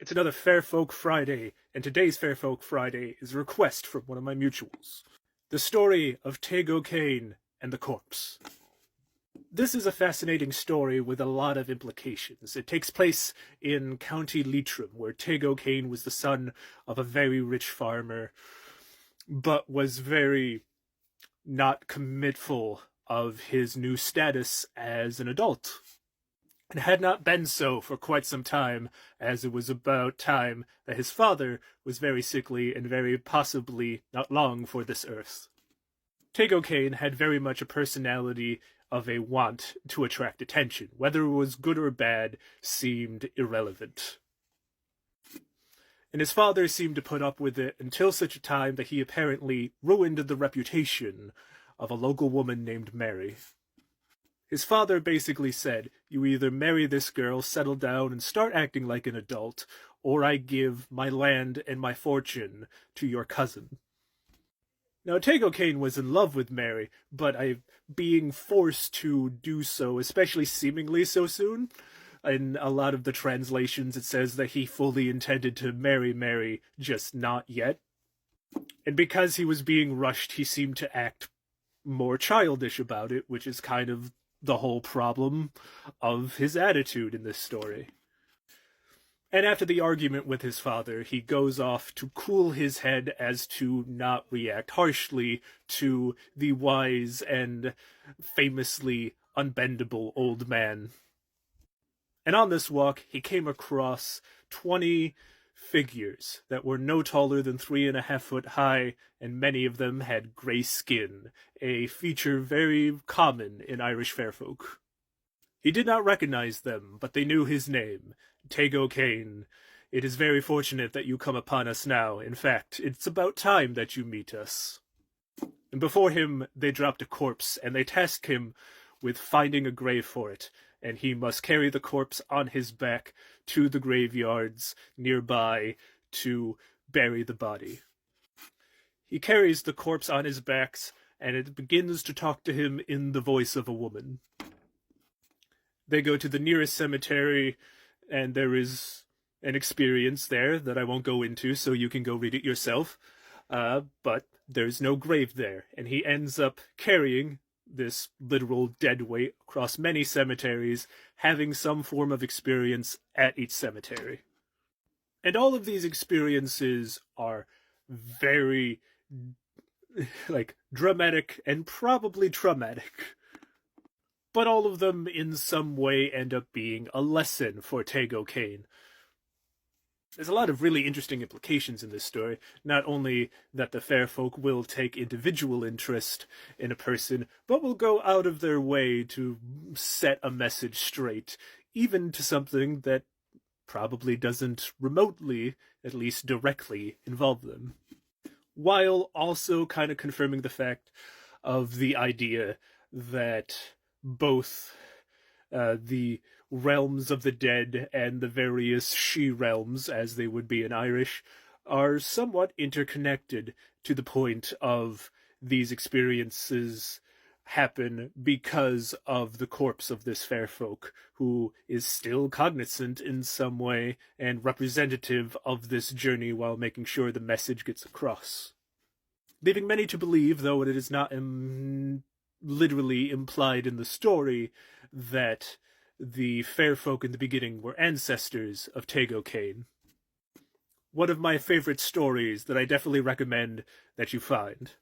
It's another Fair Folk Friday, and today's Fair Folk Friday is a request from one of my mutuals. The story of Tego Kane and the corpse. This is a fascinating story with a lot of implications. It takes place in County Leitrim, where Tego Kane was the son of a very rich farmer, but was very not commitful of his new status as an adult, and had not been so for quite some time, as it was about time that his father was very sickly and very possibly not long for this earth. Tego Kane had very much a personality of a want to attract attention. Whether it was good or bad seemed irrelevant. And his father seemed to put up with it until such a time that he apparently ruined the reputation of a local woman named Mary. His father basically said, "You either marry this girl, settle down, and start acting like an adult, or I give my land and my fortune to your cousin." Now, Tego Kane was in love with Mary, but being forced to do so, especially seemingly so soon, in a lot of the translations it says that he fully intended to marry Mary, just not yet. And because he was being rushed, he seemed to act more childish about it, which is kind of the whole problem of his attitude in this story. And after the argument with his father, he goes off to cool his head as to not react harshly to the wise and famously unbendable old man. And on this walk, he came across 20 figures that were no taller than 3.5 feet high, and many of them had grey skin, a feature very common in Irish fairfolk. He did not recognize them, but they knew his name, Tego Kane. "It is very fortunate that you come upon us now. In fact, it's about time that you meet us." And before him, they dropped a corpse, and they tasked him with finding a grave for it, and he must carry the corpse on his back to the graveyards nearby to bury the body. He carries the corpse on his back, and it begins to talk to him in the voice of a woman. They go to the nearest cemetery, and there is an experience there that I won't go into, so you can go read it yourself. But there's no grave there, and he ends up carrying this literal dead weight across many cemeteries, having some form of experience at each cemetery. And all of these experiences are very, dramatic and probably traumatic. But all of them in some way end up being a lesson for Tego Kane. There's a lot of really interesting implications in this story. Not only that the fair folk will take individual interest in a person, but will go out of their way to set a message straight, even to something that probably doesn't remotely, at least directly, involve them. While also kind of confirming the fact of the idea that both the realms of the dead and the various she-realms, as they would be in Irish, are somewhat interconnected to the point of these experiences happen because of the corpse of this fair folk, who is still cognizant in some way and representative of this journey while making sure the message gets across. Leaving many to believe, though it is not literally implied in the story, that the fair folk in the beginning were ancestors of Tego Kane. One of my favorite stories that I definitely recommend that you find.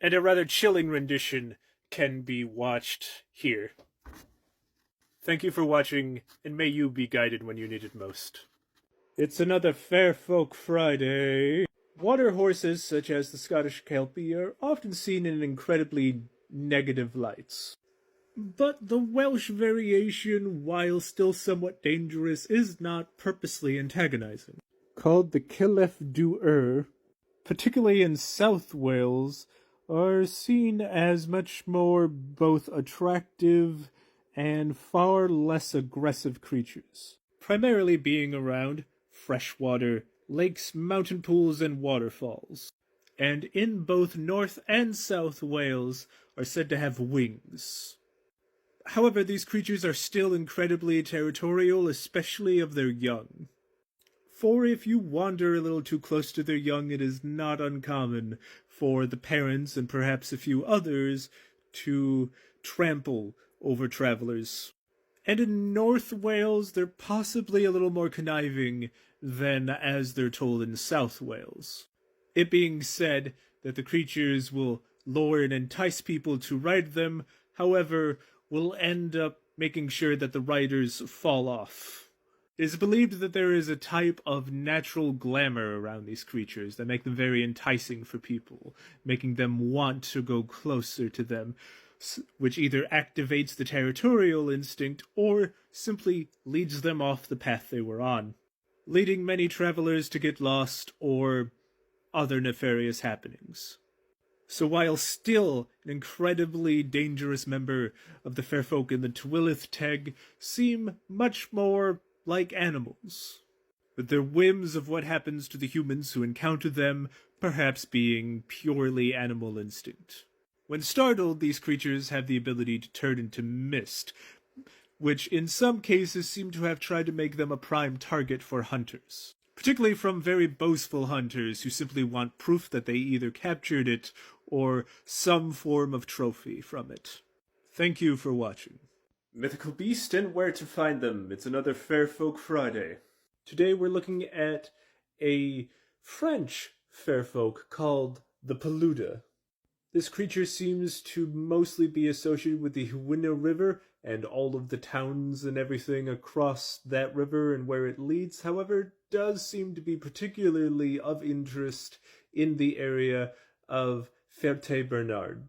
And a rather chilling rendition can be watched here. Thank you for watching, and may you be guided when you need it most. It's another Fair Folk Friday. Water horses, such as the Scottish Kelpie, are often seen in incredibly negative lights. But the Welsh variation, while still somewhat dangerous, is not purposely antagonizing. Called the Cilef Dŵr, particularly in South Wales, are seen as much more both attractive and far less aggressive creatures, primarily being around freshwater lakes, mountain pools, and waterfalls. And in both North and South Wales are said to have wings. However, these creatures are still incredibly territorial, especially of their young. For if you wander a little too close to their young, it is not uncommon for the parents and perhaps a few others to trample over travelers. And in North Wales, they're possibly a little more conniving than as they're told in South Wales. It being said that the creatures will lure and entice people to ride them, however, will end up making sure that the riders fall off. It is believed that there is a type of natural glamour around these creatures that make them very enticing for people, making them want to go closer to them, which either activates the territorial instinct or simply leads them off the path they were on, leading many travelers to get lost or other nefarious happenings. So while still an incredibly dangerous member of the fair folk in the Twillith Teg, seem much more like animals, with their whims of what happens to the humans who encounter them perhaps being purely animal instinct. When startled, these creatures have the ability to turn into mist, which in some cases seem to have tried to make them a prime target for hunters, particularly from very boastful hunters who simply want proof that they either captured it or some form of trophy from it. Thank you for watching. Mythical Beast and Where to Find Them. It's another Fair Folk Friday. Today we're looking at a French fair folk called the Peluda. This creature seems to mostly be associated with the Huina River and all of the towns and everything across that river and where it leads. However, it does seem to be particularly of interest in the area of Ferte-Bernard.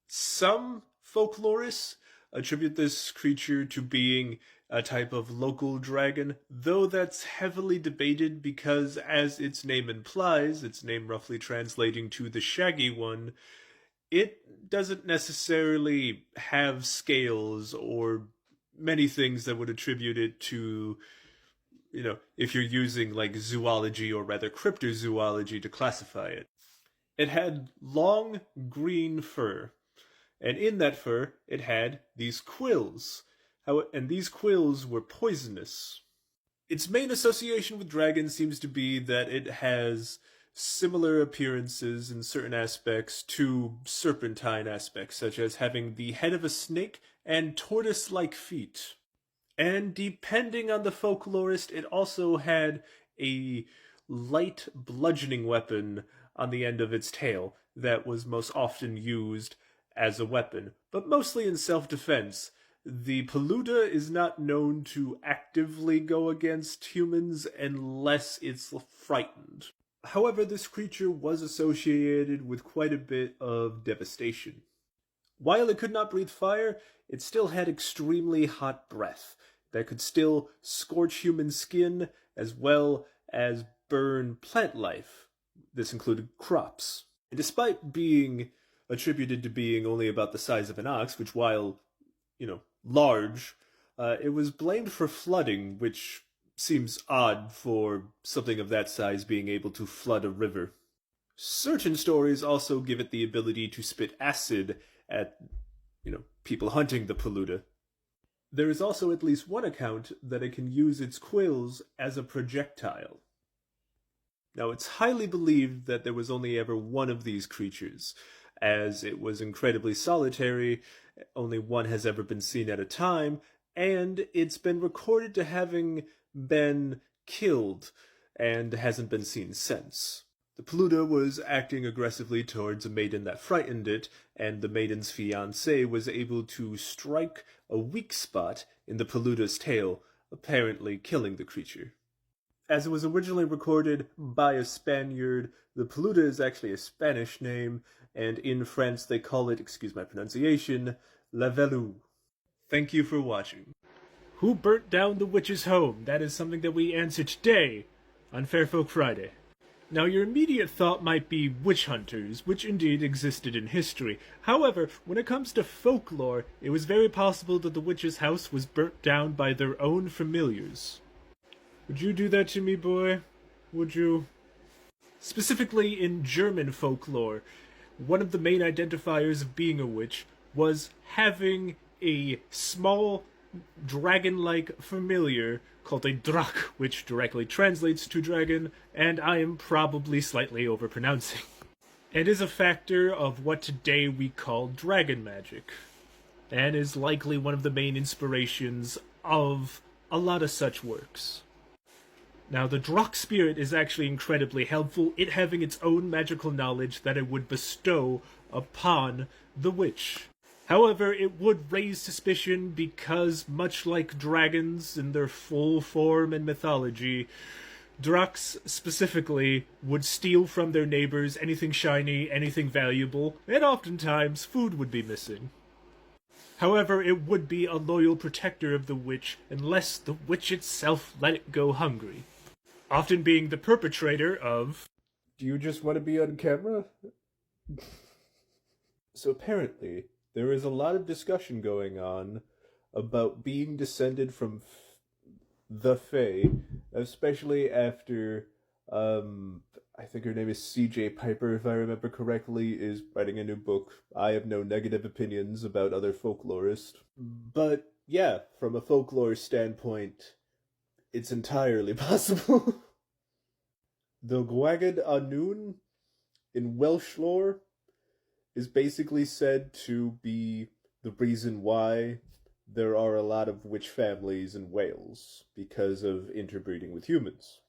Some folklorists attribute this creature to being a type of local dragon, though that's heavily debated because, as its name implies, its name roughly translating to the Shaggy One, it doesn't necessarily have scales or many things that would attribute it to, if you're using like zoology or rather cryptozoology to classify it. It had long green fur. And in that fur, it had these quills. And these quills were poisonous. Its main association with dragons seems to be that it has similar appearances in certain aspects to serpentine aspects, such as having the head of a snake and tortoise-like feet. And depending on the folklorist, it also had a light bludgeoning weapon on the end of its tail that was most often used as a weapon, but mostly in self-defense. The Peluda is not known to actively go against humans unless it's frightened. However, this creature was associated with quite a bit of devastation. While it could not breathe fire, it still had extremely hot breath that could still scorch human skin as well as burn plant life. This included crops. And despite being attributed to being only about the size of an ox, which while, large, it was blamed for flooding, which seems odd for something of that size being able to flood a river. Certain stories also give it the ability to spit acid at, people hunting the Peluda. There is also at least one account that it can use its quills as a projectile. Now, it's highly believed that there was only ever one of these creatures, as it was incredibly solitary, only one has ever been seen at a time, and it's been recorded to having been killed and hasn't been seen since. The Peluda was acting aggressively towards a maiden that frightened it, and the maiden's fiancé was able to strike a weak spot in the Peluda's tail, apparently killing the creature. As it was originally recorded by a Spaniard, the Peluda is actually a Spanish name, and in France they call it, excuse my pronunciation, La Velou. Thank you for watching. Who burnt down the witch's home? That is something that we answer today on Fair Folk Friday. Now, your immediate thought might be witch hunters, which indeed existed in history. However, when it comes to folklore, it was very possible that the witch's house was burnt down by their own familiars. Would you do that to me, boy? Would you? Specifically in German folklore, one of the main identifiers of being a witch was having a small dragon-like familiar called a Drache, which directly translates to dragon, and I am probably slightly overpronouncing. It is a factor of what today we call dragon magic, and is likely one of the main inspirations of a lot of such works. Now, the Drache spirit is actually incredibly helpful, it having its own magical knowledge that it would bestow upon the witch. However, it would raise suspicion because, much like dragons in their full form in mythology, Dracs specifically would steal from their neighbors anything shiny, anything valuable, and oftentimes food would be missing. However, it would be a loyal protector of the witch unless the witch itself let it go hungry, often being the perpetrator of... Do you just want to be on camera? So apparently, there is a lot of discussion going on about being descended from the Fae, especially after, I think her name is C.J. Piper, if I remember correctly, is writing a new book. I have no negative opinions about other folklorists. But, yeah, from a folklore standpoint, it's entirely possible. The Gwagad Anún in Welsh lore is basically said to be the reason why there are a lot of witch families in Wales, because of interbreeding with humans.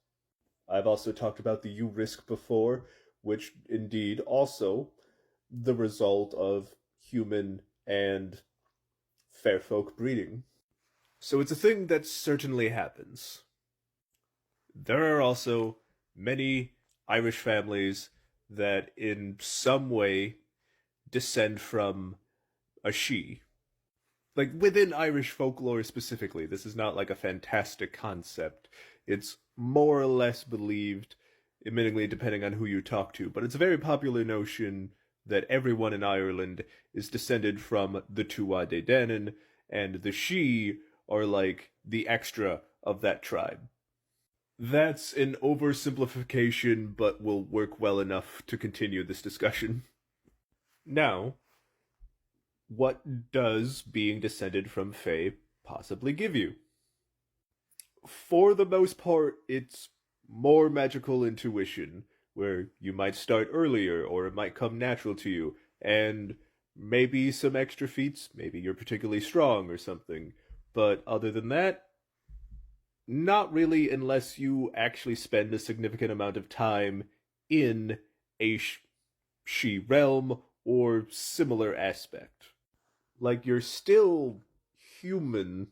I've also talked about the Urisk before, which indeed also the result of human and fair folk breeding. So it's a thing that certainly happens. There are also many Irish families that in some way descend from a she. Like, within Irish folklore specifically, this is not like a fantastic concept. It's more or less believed, admittingly depending on who you talk to, but it's a very popular notion that everyone in Ireland is descended from the Tuatha De Danann, and the she are like the extra of that tribe. That's an oversimplification, but will work well enough to continue this discussion. Now, what does being descended from Fae possibly give you? For the most part, it's more magical intuition, where you might start earlier, or it might come natural to you, and maybe some extra feats, maybe you're particularly strong or something. But other than that, not really, unless you actually spend a significant amount of time in a she realm or similar aspect. Like, you're still human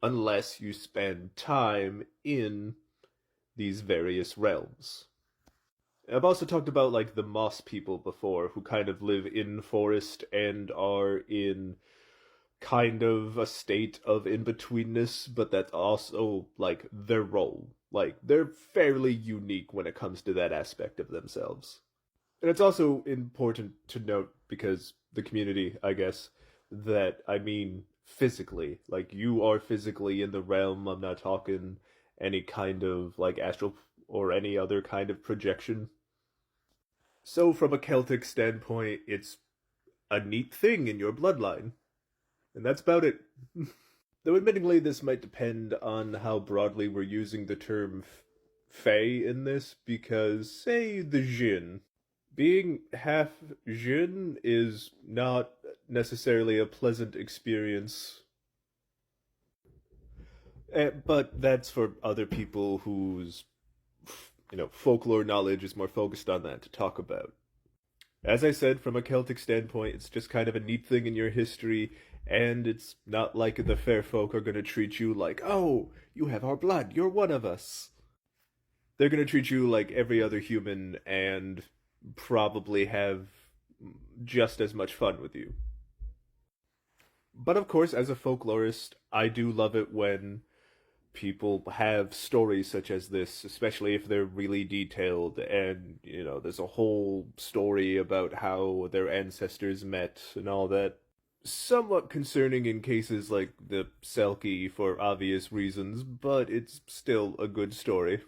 unless you spend time in these various realms. I've also talked about, like, the moss people before, who kind of live in forest and are in kind of a state of in-betweenness, but that's also, like, their role. Like, they're fairly unique when it comes to that aspect of themselves. And it's also important to note, because the community, I guess, that I mean physically. Like, you are physically in the realm. I'm not talking any kind of, like, astral or any other kind of projection. So from a Celtic standpoint, it's a neat thing in your bloodline. And that's about it. Though admittingly, this might depend on how broadly we're using the term Fae in this, because, say, the Jinn. Being half Jinn is not necessarily a pleasant experience. But that's for other people whose, folklore knowledge is more focused on that to talk about. As I said, from a Celtic standpoint, it's just kind of a neat thing in your history, and it's not like the fair folk are going to treat you like, oh, you have our blood, you're one of us. They're going to treat you like every other human, and probably have just as much fun with you. But of course, as a folklorist, I do love it when people have stories such as this, especially if they're really detailed, and, there's a whole story about how their ancestors met and all that. Somewhat concerning in cases like the Selkie for obvious reasons, but it's still a good story.